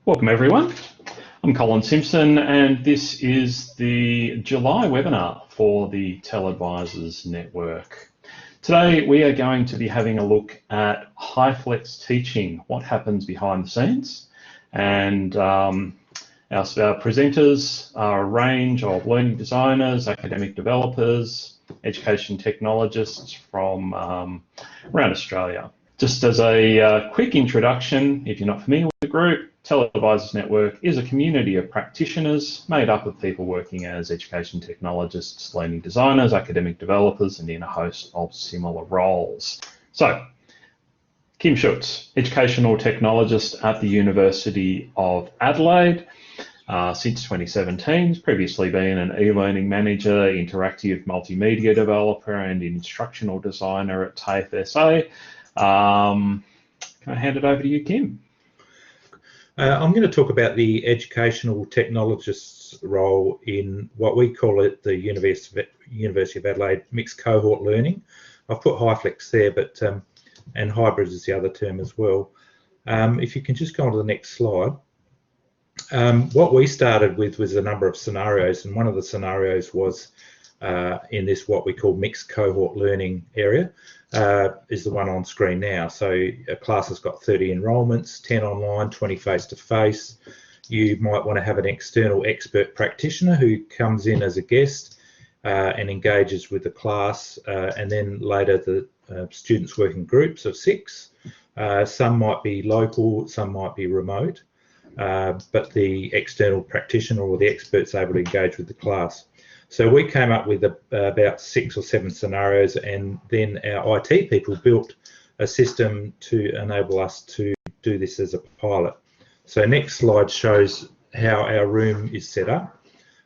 Welcome everyone. I'm Colin Simpson and this is the July webinar for the TELedvisors Network. Today we are going to be having a look at HyFlex Teaching, what happens behind the scenes, and our presenters are a range of learning designers, academic developers, education technologists from around Australia. Just as a quick introduction, if you're not familiar with the group, TELedvisors Network is a community of practitioners made up of people working as education technologists, learning designers, academic developers, and in a host of similar roles. So, Kym Schutz, educational technologist at the University of Adelaide since 2017. He's previously been an e-learning manager, interactive multimedia developer, and instructional designer at TEFSA. Can I hand it over to you, Kym? I'm going to talk about the educational technologist's role in what we call it the University of Adelaide mixed cohort learning. I've put HyFlex there, but and hybrid is the other term as well. If you can just go on to the next slide. What we started with was a number of scenarios, and one of the scenarios was in this what we call mixed cohort learning area. Is the one on screen now. So a class has got 30 enrolments, 10 online, 20 face-to-face. You might want to have an external expert practitioner who comes in as a guest and engages with the class, and then later the students work in groups of 6. Some might be local, some might be remote, but the external practitioner or the expert's able to engage with the class. So we came up with about 6 or 7 scenarios, and then our IT people built a system to enable us to do this as a pilot. So next slide shows how our room is set up.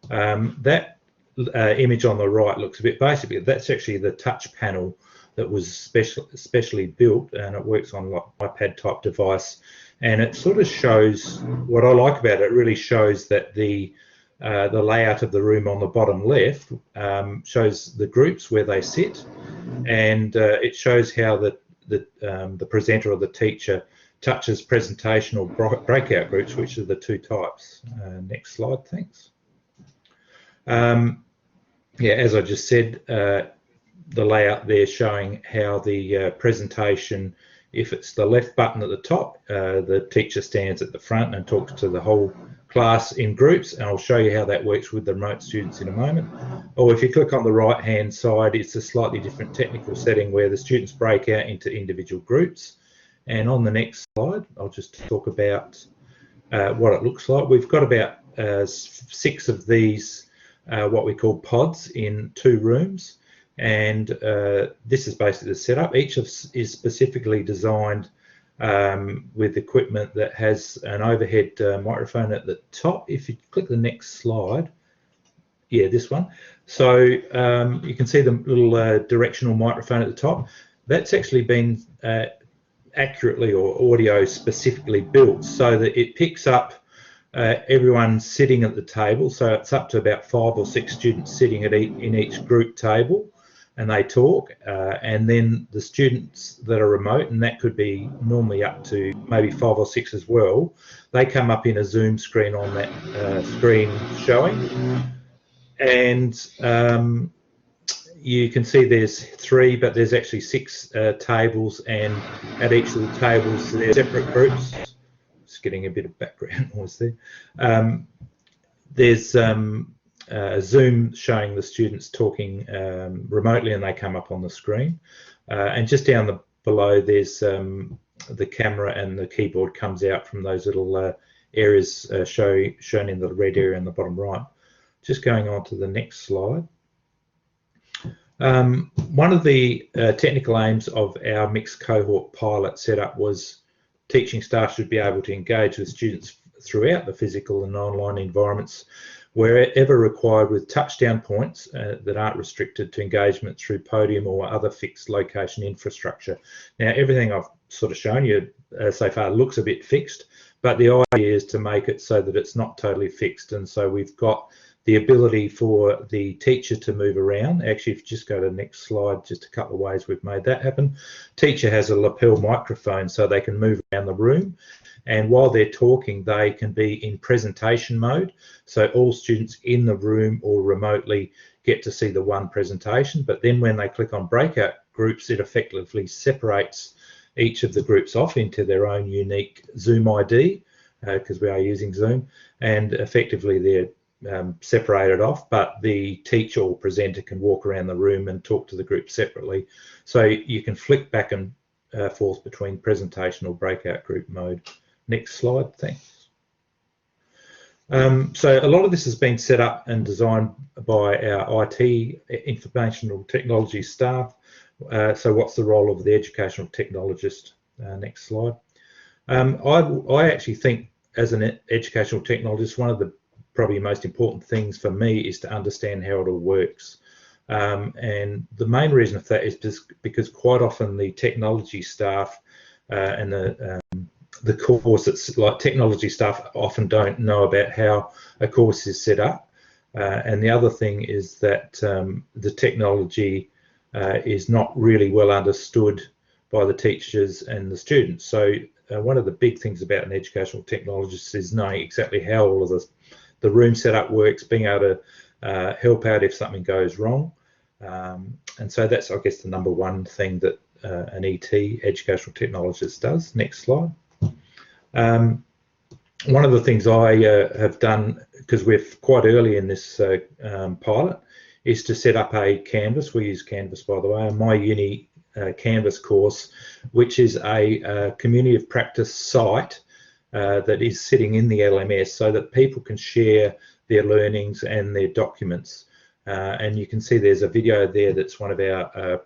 That image on the right looks a bit basic. That's actually the touch panel that was specially built, and it works on like iPad type device. And it sort of shows, what I like about it, it really shows that the layout of the room on the bottom left shows the groups where they sit, and it shows how the presenter or the teacher touches presentation or breakout groups, which are the 2 types. Next slide, thanks. Yeah, as I just said, the layout there showing how the presentation, if it's the left button at the top, the teacher stands at the front and talks to the whole class in groups, and I'll show you how that works with the remote students in a moment. Or if you click on the right hand side, it's a slightly different technical setting where the students break out into individual groups. And on the next slide, I'll just talk about what it looks like. We've got about 6 of these what we call pods in 2 rooms, and this is basically the setup. Each is specifically designed with equipment that has an overhead microphone at the top. If you click the next slide, yeah, this one. So you can see the little directional microphone at the top. That's actually been accurately or audio specifically built so that it picks up everyone sitting at the table. So it's up to about 5 or 6 students sitting in each group table, and they talk, and then the students that are remote, and that could be normally up to maybe 5 or 6 as well, they come up in a Zoom screen on that screen showing, and you can see there's 3, but there's actually 6 tables, and at each of the tables there's separate groups. Just getting a bit of background noise there. There's Zoom showing the students talking remotely, and they come up on the screen. And just down below there's the camera, and the keyboard comes out from those little areas shown in the red area in the bottom right. Just going on to the next slide. One of the technical aims of our mixed cohort pilot setup was teaching staff should be able to engage with students throughout the physical and online environments wherever required, with touchdown points that aren't restricted to engagement through podium or other fixed location infrastructure. Now, everything I've sort of shown you so far looks a bit fixed, but the idea is to make it so that it's not totally fixed, and so we've got the ability for the teacher to move around. Actually, if you just go to the next slide, just a couple of ways we've made that happen. Teacher has a lapel microphone so they can move around the room, and while they're talking they can be in presentation mode, so all students in the room or remotely get to see the one presentation. But then when they click on breakout groups, it effectively separates each of the groups off into their own unique Zoom ID, because we are using Zoom, and effectively they're separated off, but the teacher or presenter can walk around the room and talk to the group separately. So you can flick back and forth between presentation or breakout group mode. Next slide, thanks. So a lot of this has been set up and designed by our IT, informational technology staff. So what's the role of the educational technologist? Next slide. I actually think, as an educational technologist, one of the probably most important things for me is to understand how it all works. And the main reason for that is just because quite often the technology staff and the course, it's like technology staff often don't know about how a course is set up. And the other thing is that the technology is not really well understood by the teachers and the students. So one of the big things about an educational technologist is knowing exactly how all of the room setup works, being able to help out if something goes wrong. And so that's, I guess, the number one thing that an ET, educational technologist, does. Next slide. One of the things I have done, because we're quite early in this pilot, is to set up a Canvas. We use Canvas, by the way, a My Uni Canvas course, which is a community of practice site that is sitting in the LMS so that people can share their learnings and their documents. And you can see there's a video there that's one of our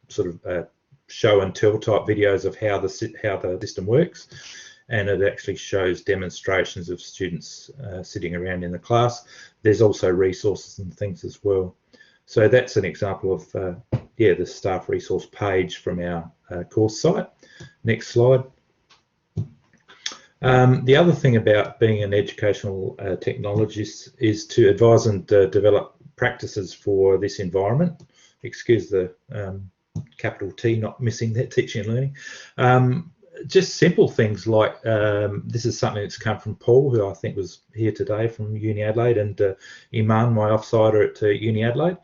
sort of show and tell type videos of how the system works. And it actually shows demonstrations of students sitting around in the class. There's also resources and things as well. So that's an example of the staff resource page from our course site. Next slide. The other thing about being an educational technologist is to advise and develop practices for this environment. Excuse the capital T not missing there, teaching and learning. Just simple things like, this is something that's come from Paul, who I think was here today from Uni Adelaide, and Iman, my offsider at Uni Adelaide.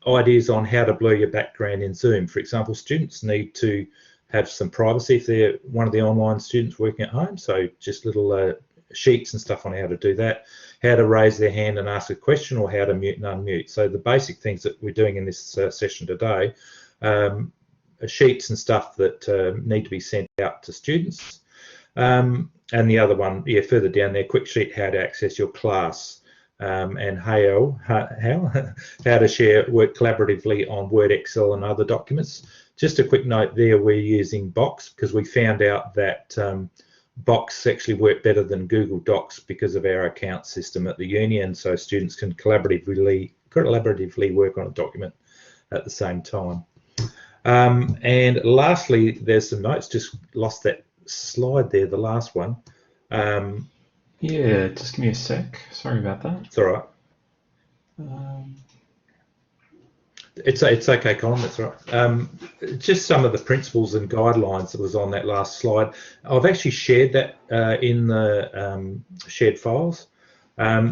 Ideas on how to blur your background in Zoom. For example, students need to have some privacy if they're one of the online students working at home, so just little sheets and stuff on how to do that, how to raise their hand and ask a question, or how to mute and unmute. So the basic things that we're doing in this session today, sheets and stuff that need to be sent out to students. And the other one, further down there, quick sheet, how to access your class. And how to share, work collaboratively on Word, Excel and other documents. Just a quick note there, we're using Box because we found out that Box actually worked better than Google Docs because of our account system at the uni, and so students can collaboratively work on a document at the same time. And lastly, there's some notes, just lost that slide there, the last one. Yeah, just give me a sec. Sorry about that. It's all right. It's okay, Colin, that's all right. Just some of the principles and guidelines that was on that last slide. I've actually shared that in the shared files.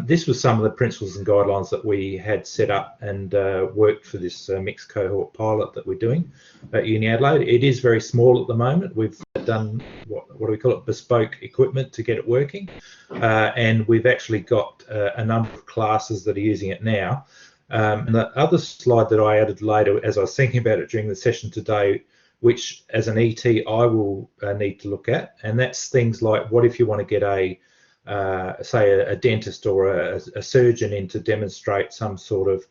This was some of the principles and guidelines that we had set up and worked for this mixed cohort pilot that we're doing at Uni Adelaide. It is very small at the moment. We've done what do we call it, bespoke equipment to get it working, and we've actually got a number of classes that are using it now. And the other slide that I added later, as I was thinking about it during the session today, which as an ET I will need to look at, and that's things like, what if you want to get say a dentist or a surgeon in to demonstrate some sort of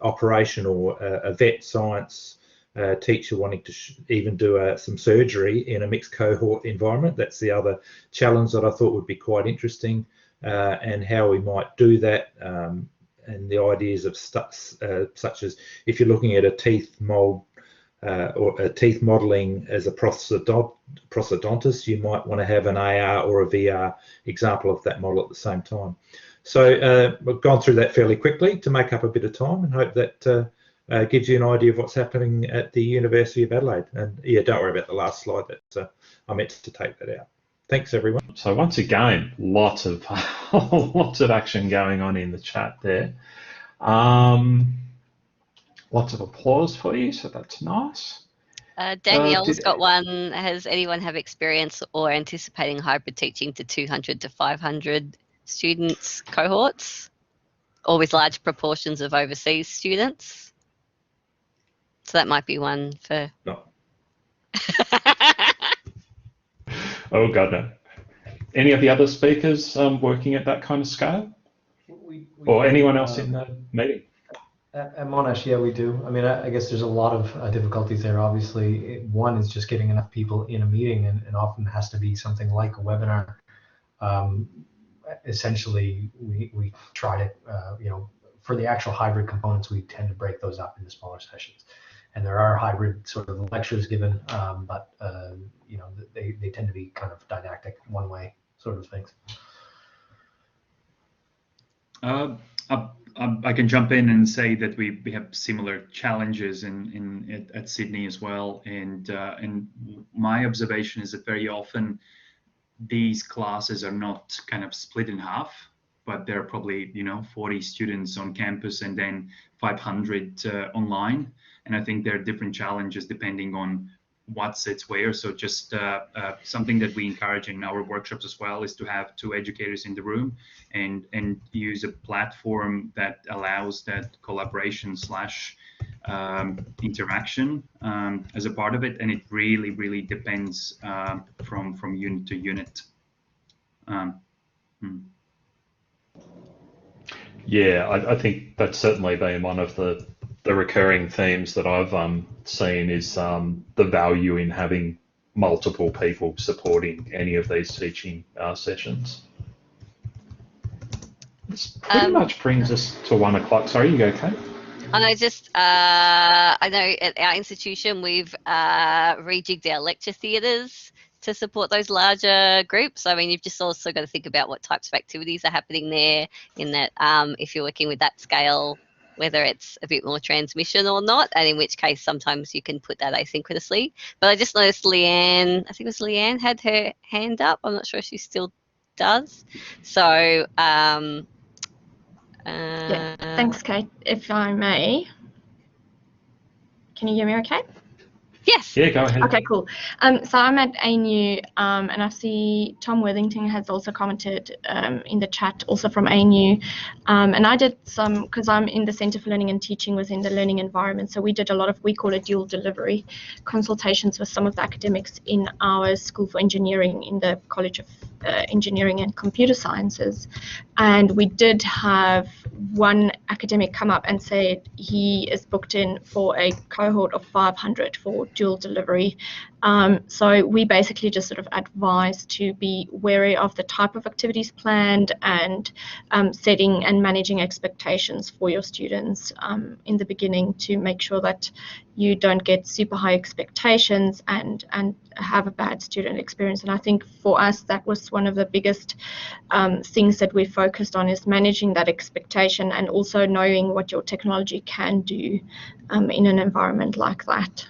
operation, or a vet science teacher wanting to even do some surgery in a mixed cohort environment. That's the other challenge that I thought would be quite interesting, and how we might do that, and the ideas of such as if you're looking at a teeth mold or a teeth modelling as a prosthodontist, you might want to have an AR or a VR example of that model at the same time. So we've gone through that fairly quickly to make up a bit of time, and hope that gives you an idea of what's happening at the University of Adelaide. And yeah, don't worry about the last slide. That I meant to take that out. Thanks, everyone. So once again, lots of lots of action going on in the chat there. Lots of applause for you, so that's nice. Danielle's got one. Has anyone have experience or anticipating hybrid teaching to 200 to 500 students cohorts, or with large proportions of overseas students? So that might be one for... No. Oh, God, no. Any of the other speakers working at that kind of scale? Or anyone else in the meeting? At Monash, yeah, we do. I mean, I guess there's a lot of difficulties there. Obviously, one is just getting enough people in a meeting, and often has to be something like a webinar. Essentially, we try to, you know, for the actual hybrid components, we tend to break those up into smaller sessions. And there are hybrid sort of lectures given, but you know, they tend to be kind of didactic, one-way sort of things. I can jump in and say that we have similar challenges at Sydney as well, and my observation is that very often these classes are not kind of split in half, but there are probably 40 students on campus and then 500 online, and I think there are different challenges depending on what sits where. So just something that we encourage in our workshops as well is to have two educators in the room and use a platform that allows that collaboration / interaction as a part of it, and it really depends from unit to unit. Yeah, I think that's certainly been one of the recurring themes that I've seen is the value in having multiple people supporting any of these teaching sessions. This pretty much brings us to 1 o'clock. Sorry, you go, Kate. And I know at our institution we've rejigged our lecture theatres to support those larger groups. I mean, you've just also got to think about what types of activities are happening there, in that if you're working with that scale, whether it's a bit more transmission or not, and in which case sometimes you can put that asynchronously. But I just noticed Leanne, I think it was Leanne, had her hand up. I'm not sure if she still does. So, yeah, thanks, Kate. If I may, can you hear me okay? Yes. Yeah, go ahead. Okay, cool. So I'm at ANU, and I see Tom Worthington has also commented in the chat, also from ANU. And I did some, because I'm in the Centre for Learning and Teaching within the learning environment, so we did a lot of, we call it dual delivery, consultations with some of the academics in our School for Engineering in the College of Engineering and Computer Sciences. And we did have one academic come up and say he is booked in for a cohort of 500 for dual delivery. So we basically just sort of advise to be wary of the type of activities planned and setting and managing expectations for your students in the beginning, to make sure that you don't get super high expectations and have a bad student experience. And I think for us that was one of the biggest things that we focused on, is managing that expectation and also knowing what your technology can do in an environment like that.